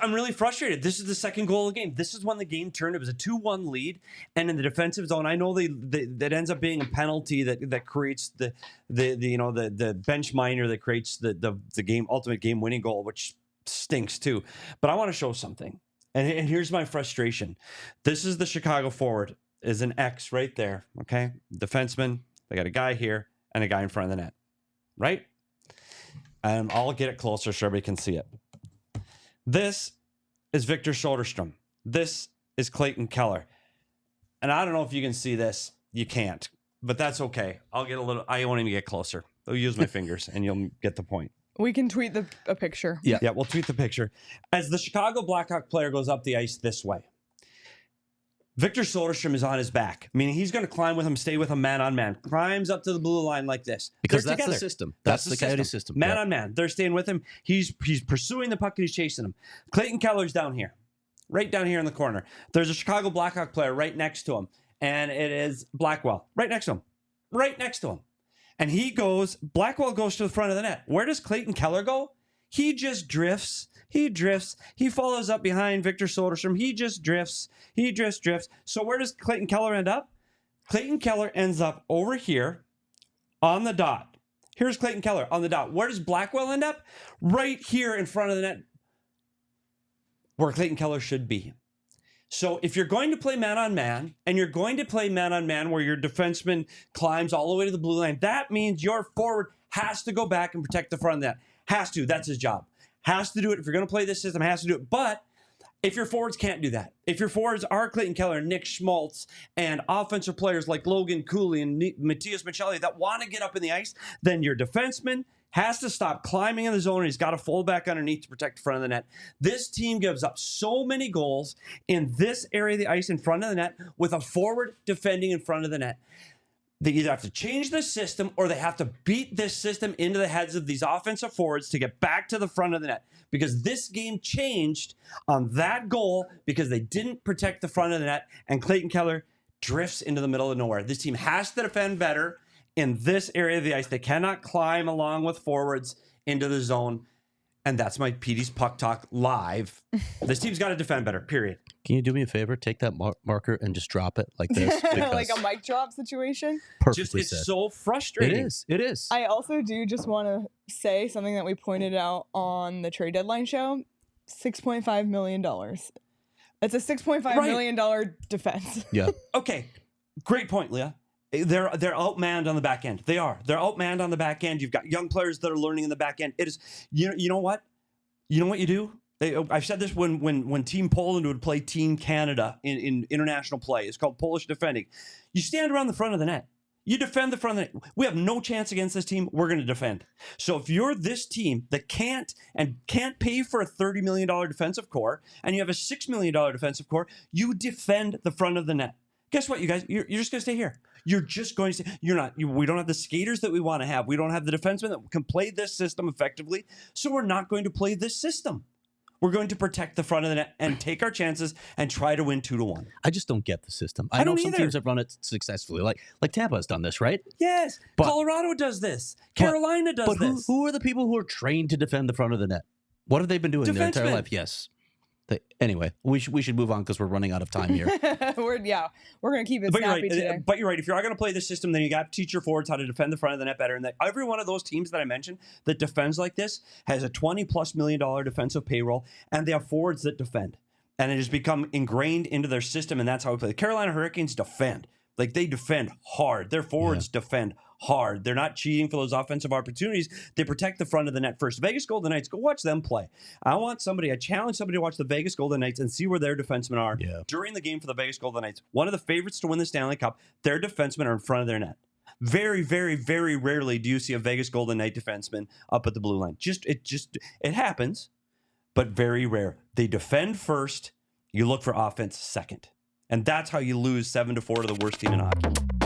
I'm really frustrated. This is the second goal of the game. This is when the game turned. It was a 2-1 lead, and in the defensive zone, I know that ends up being a penalty that creates the bench minor that creates the ultimate game winning goal, which stinks too. But I want to show something, and here's my frustration. This is the Chicago forward, is an X right there. Okay, defenseman. They got a guy here and a guy in front of the net, right? And I'll get it closer so everybody can see it. This is Victor Soderstrom. This is Clayton Keller. And I don't know if you can see this. You can't, but that's okay. I won't even get closer. I'll use my fingers and you'll get the point. We can tweet a picture. Yeah, we'll tweet the picture. As the Chicago Blackhawk player goes up the ice this way, Victor Soderstrom is on his back, meaning he's going to climb with him, stay with him man on man, climbs up to the blue line like this. Because that's the system. That's the Coyote system. Man on man. They're staying with him. He's pursuing the puck and he's chasing him. Clayton Keller's down here, right down here in the corner. There's a Chicago Blackhawk player right next to him, and it is Blackwell, right next to him. Right next to him. And Blackwell goes to the front of the net. Where does Clayton Keller go? He just drifts. He drifts. He follows up behind Victor Soderstrom. He just drifts. He just drifts. So where does Clayton Keller end up? Clayton Keller ends up over here on the dot. Here's Clayton Keller on the dot. Where does Blackwell end up? Right here in front of the net where Clayton Keller should be. So if you're going to play man-on-man, and you're going to play man-on-man where your defenseman climbs all the way to the blue line, that means your forward has to go back and protect the front of that. Has to. That's his job. Has to do it. If you're going to play this system, has to do it. But if your forwards can't do that, if your forwards are Clayton Keller, Nick Schmaltz, and offensive players like Logan Cooley and Matthias Michelli that want to get up in the ice, then your defenseman has to stop climbing in the zone, and he's got to fold back underneath to protect the front of the net. This team gives up so many goals in this area of the ice in front of the net with a forward defending in front of the net. They either have to change the system or they have to beat this system into the heads of these offensive forwards to get back to the front of the net, because this game changed on that goal because they didn't protect the front of the net, and Clayton Keller drifts into the middle of nowhere. This team has to defend better in this area of the ice. They cannot climb along with forwards into the zone. And that's my PD's Puck Talk live. This team's got to defend better, period. Can you do me a favor? Take that marker and just drop it like this. Like a mic drop situation? Perfectly it's said. so frustrating. It is. I also do just want to say something that we pointed out on the trade deadline show. $6.5 million. That's a $6.5 million defense. Yeah. Okay. Great point, Leah. They're outmanned on the back end. They are. They're outmanned on the back end. You've got young players that are learning in the back end. It is. You know what? You know what you do? I've said this when Team Poland would play Team Canada in international play. It's called Polish defending. You stand around the front of the net. You defend the front of the net. We have no chance against this team. We're going to defend. So if you're this team that can't pay for a $30 million defensive core, and you have a $6 million defensive core, you defend the front of the net. Guess what, you guys? You're just going to stay here. You're just going to stay. We don't have the skaters that we want to have. We don't have the defensemen that can play this system effectively. So we're not going to play this system. We're going to protect the front of the net and take our chances and try to win 2-1. I just don't get the system. I know some teams have run it successfully. Like Tampa has done this, right? Yes. Colorado does this. Carolina does this. But who are the people who are trained to defend the front of the net? What have they been doing their entire life? Yes. Anyway, we should move on because we're running out of time here. We're going to keep it snappy today. But you're right. If you're going to play this system, then you got to teach your forwards how to defend the front of the net better. And that every one of those teams that I mentioned that defends like this has a $20+ million defensive payroll, and they have forwards that defend. And it has become ingrained into their system, and that's how we play. The Carolina Hurricanes defend. Like, they defend hard. Their forwards defend hard. They're not cheating for those offensive opportunities. They protect the front of the net first. Vegas Golden Knights, go watch them play. I challenge somebody to watch the Vegas Golden Knights and see where their defensemen are during the game for the Vegas Golden Knights. One of the favorites to win the Stanley Cup, their defensemen are in front of their net. Very, very, very rarely do you see a Vegas Golden Knight defenseman up at the blue line. It happens, but very rare. They defend first. You look for offense second. And that's how you lose 7-4 to the worst team in hockey.